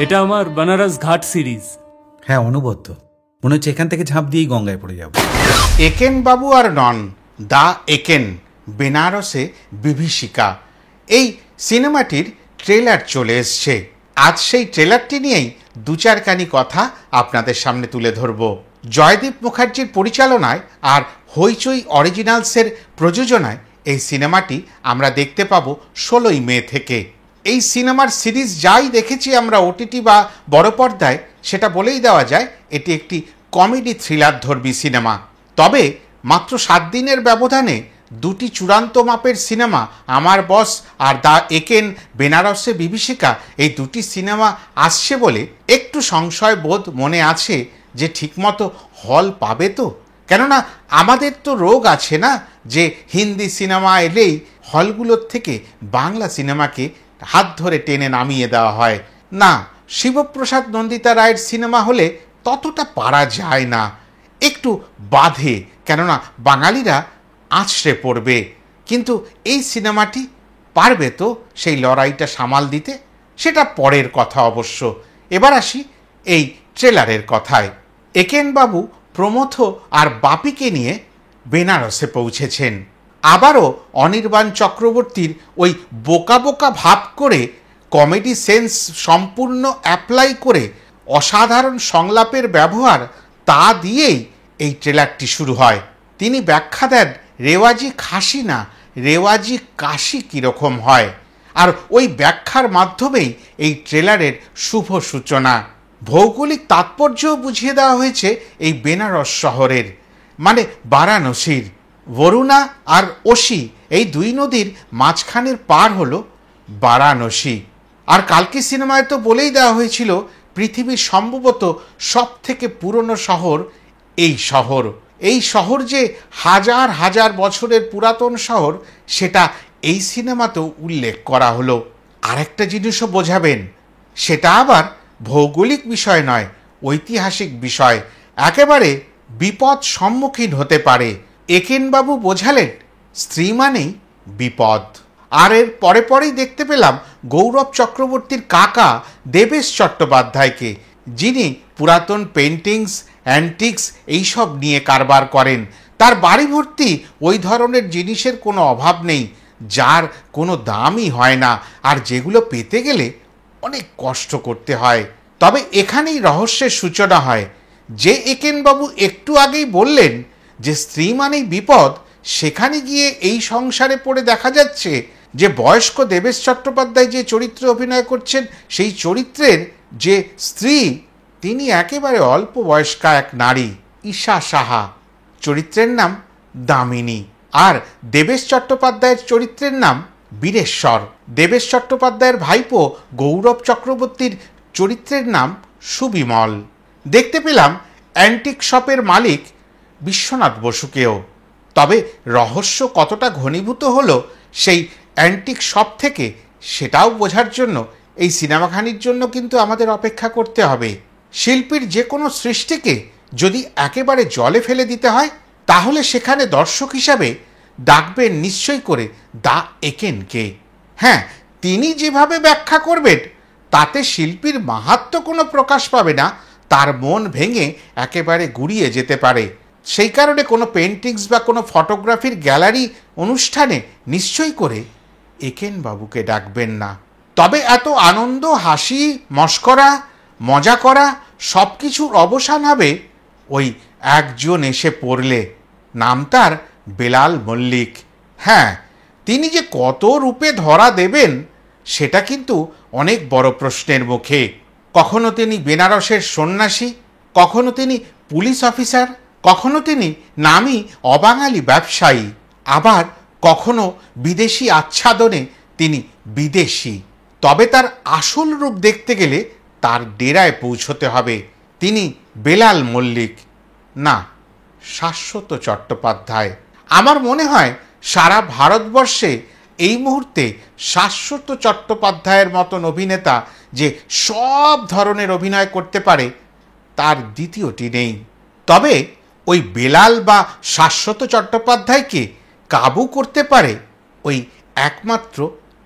এটা আমার বানারস ঘাট সিরিজ। হ্যাঁ, অনবদ্য মনে হচ্ছে এখান থেকে ঝাঁপ দিয়েই গঙ্গায় পড়ে যাব। একেন বাবু আর নন, দা একেন, বেনারসে বিভীষিকা। এই সিনেমাটির ট্রেলার চলে এসছে। আজ সেই ট্রেলারটি নিয়েই দু চারখানি কথা আপনাদের সামনে তুলে ধরব। জয়দীপ মুখার্জির পরিচালনায় আর হইচই অরিজিনালসের প্রযোজনায় এই সিনেমাটি আমরা দেখতে পাবো 16ই মে থেকে। এই সিনেমার সিরিজ যাই দেখেছি আমরা ওটিটি বা বড় পর্দায়, সেটা বলেই দেওয়া যায় এটি একটি কমেডি থ্রিলার ধর্মী সিনেমা। তবে মাত্র 7 দিনের ব্যবধানে দুটি চূড়ান্ত মাপের সিনেমা, আমার বস আর দা একেন বেনারসে বিভীষিকা, এই দুটি সিনেমা আসছে বলে একটু সংশয় বোধ মনে আছে যে ঠিকমতো হল পাবে তো। কেননা আমাদের তো রোগ আছে না যে হিন্দি সিনেমা এলেই হলগুলোর থেকে বাংলা সিনেমাকে হাত ধরে টেনে নামিয়ে দেওয়া হয় না। শিবপ্রসাদ নন্দিতা রায়ের সিনেমা হলে ততটা পারা যায় না, একটু বাধে, কেননা বাঙালিরা আছড়ে পড়বে। কিন্তু এই সিনেমাটি পারবে তো সেই লড়াইটা সামাল দিতে, সেটা পরের কথা অবশ্য। এবার আসি এই ট্রেলারের কথায়। একেনবাবু প্রমথ আর বাপিকে নিয়ে বেনারসে পৌঁছেছেন। আবারও অনির্বাণ চক্রবর্তীর ওই বোকা বোকা ভাব করে কমেডি সেন্স সম্পূর্ণ অ্যাপ্লাই করে অসাধারণ সংলাপের ব্যবহার, তা দিয়েই এই ট্রেলারটি শুরু হয়। তিনি ব্যাখ্যা দেন রেওয়াজি খাসি না, রেওয়াজি কাশি কীরকম হয়, আর ওই ব্যাখ্যার মাধ্যমেই এই ট্রেলারের শুভ সূচনা। ভৌগোলিক তাৎপর্যও বুঝিয়ে দেওয়া হয়েছে এই বেনারস শহরের, মানে বারাণসীর। বরুণা আর ওশি এই দুই নদীর মাঝখানের পার হলো বারাণসী। আর কালকে সিনেমায় তো বলেই দেওয়া হয়েছিল পৃথিবীর সম্ভবত সব থেকে পুরনো শহর এই শহর। এই শহর যে হাজার হাজার বছরের পুরাতন শহর, সেটা এই সিনেমাতেও উল্লেখ করা হলো। আরেকটা জিনিসও বোঝাবেন, সেটা আবার ভৌগোলিক বিষয় নয়, ঐতিহাসিক বিষয়। একেবারে বিপদ সম্মুখীন হতে পারে। একেনবাবু বোঝালেন স্ত্রী মানেই বিপদ। আর এর পরে পরেই দেখতে পেলাম গৌরব চক্রবর্তীর কাকা দেবেশ চট্টোপাধ্যায়কে, যিনি পুরাতন পেন্টিংস, অ্যান্টিক্স এইসব নিয়ে কারবার করেন। তার বাড়ি ভর্তি ওই ধরনের জিনিসের কোনো অভাব নেই, যার কোনো দামই হয় না, আর যেগুলো পেতে গেলে অনেক কষ্ট করতে হয়। তবে এখানেই রহস্যের সূচনা হয়। যে একেনবাবু একটু আগেই বললেন যে স্ত্রী মানেই বিপদ, সেখানে গিয়ে এই সংসারে পড়ে দেখা যাচ্ছে যে বয়স্ক দেবেশ চট্টোপাধ্যায় যে চরিত্রে অভিনয় করছেন, সেই চরিত্রের যে স্ত্রী, তিনি একেবারে অল্প বয়স্কা এক নারী, ঈশা সাহা। চরিত্রের নাম দামিনী। আর দেবেশ চট্টোপাধ্যায়ের চরিত্রের নাম বীরেশ্বর। দেবেশ চট্টোপাধ্যায়ের ভাইপো গৌরব চক্রবর্তীর চরিত্রের নাম সুবিমল। দেখতে পেলাম অ্যান্টিক শপের মালিক বিশ্বনাথ বসুকেও। তবে রহস্য কতটা ঘনীভূত হলো সেই অ্যান্টিক শপ থেকে, সেটাও বোঝার জন্য এই সিনেমাখানির জন্য কিন্তু আমাদের অপেক্ষা করতে হবে। শিল্পীর যে কোনো সৃষ্টিকে যদি একেবারে জলে ফেলে দিতে হয়, তাহলে সেখানে দর্শক হিসাবে ডাকবেন নিশ্চয় করে দা একেনকে। হ্যাঁ, তিনি যেভাবে ব্যাখ্যা করবেন তাতে শিল্পীর মাহাত্ম্য কোনো প্রকাশ পাবে না, তার মন ভেঙে একেবারে গুড়িয়ে যেতে পারে। সেই কারণে কোনো পেন্টিংস বা কোনো ফটোগ্রাফির গ্যালারি অনুষ্ঠানে নিশ্চয়ই করে একেনবাবুকে ডাকবেন না। তবে এত আনন্দ, হাসি, মশকরা, মজা করা সব কিছুর অবসান হবে ওই একজন এসে পড়লে। নাম তার বেলাল মল্লিক। হ্যাঁ, তিনি যে কত রূপে ধরা দেবেন সেটা কিন্তু অনেক বড় প্রশ্নের মুখে। কখনো তিনি বেনারসের সন্ন্যাসী, কখনো তিনি পুলিশ অফিসার, কখনো তিনি নামী অবাঙালি ব্যবসায়ী, আবার কখনো বিদেশি আচ্ছাদনে তিনি বিদেশি। তবে তার আসল রূপ দেখতে গেলে তার ডেরায় পৌঁছতে হবে। তিনি বেলাল মল্লিক না, শাশ্বত চট্টোপাধ্যায়। আমার মনে হয় সারা ভারতবর্ষে এই মুহূর্তে শাশ্বত চট্টোপাধ্যায়ের মতন অভিনেতা যে সব ধরনের অভিনয় করতে পারে, তার দ্বিতীয়টি নেই। তবে ওই বেলাল বা শাশ্বত চট্টোপাধ্যায়কে কাবু করতে পারে ওই একমাত্র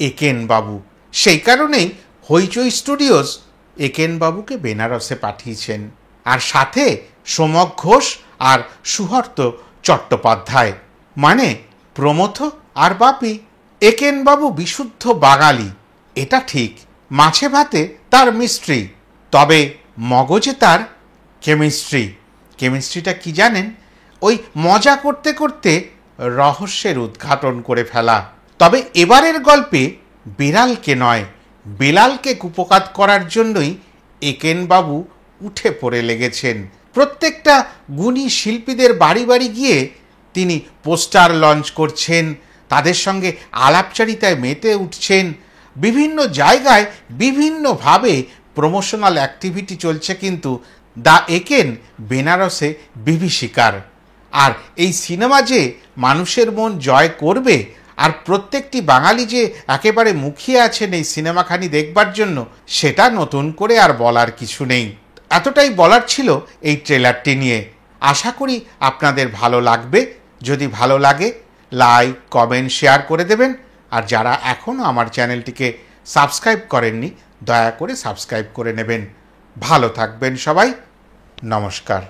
একেনবাবু। সেই কারণেই হইচই স্টুডিওস একেনবাবুকে বেনারসে পাঠিয়েছেন, আর সাথে সোমক ঘোষ আর সুহর্ত চট্টোপাধ্যায়, মানে প্রমথ আর বাপি। একেনবাবু বিশুদ্ধ বাঙালি, এটা ঠিক। মাছে ভাতে তার মিস্ট্রি, তবে মগজে তার কেমিস্ট্রি। কেমিস্ট্রিটা কি জানেন? ওই মজা করতে করতে রহস্যের উদ্ঘাটন করে ফেলা। তবে এবারের গল্পে বিড়ালকে নয়, বেলালকে কুপকাত করার জন্যই একেনবাবু উঠে পড়ে লেগেছেন। প্রত্যেকটা গুণী শিল্পীদের বাড়ি বাড়ি গিয়ে তিনি পোস্টার লঞ্চ করছেন, তাদের সঙ্গে আলাপচারিতায় মেতে উঠছেন। বিভিন্ন জায়গায় বিভিন্নভাবে প্রমোশনাল অ্যাক্টিভিটি চলছে, কিন্তু দ্য একেন বেনারসে বিভীষিকার। আর এই সিনেমা যে মানুষের মন জয় করবে, আর প্রত্যেকটি বাঙালি যে একেবারে মুখিয়ে আছেন এই সিনেমাখানি দেখবার জন্য, সেটা নতুন করে আর বলার কিছু নেই। এতটাই বলার ছিল এই ট্রেলারটি নিয়ে। আশা করি আপনাদের ভালো লাগবে। যদি ভালো লাগে লাইক, কমেন্ট, শেয়ার করে দেবেন। আর যারা এখনও আমার চ্যানেলটিকে সাবস্ক্রাইব করেননি, দয়া করে সাবস্ক্রাইব করে নেবেন। ভালো থাকবেন সবাই। নমস্কার।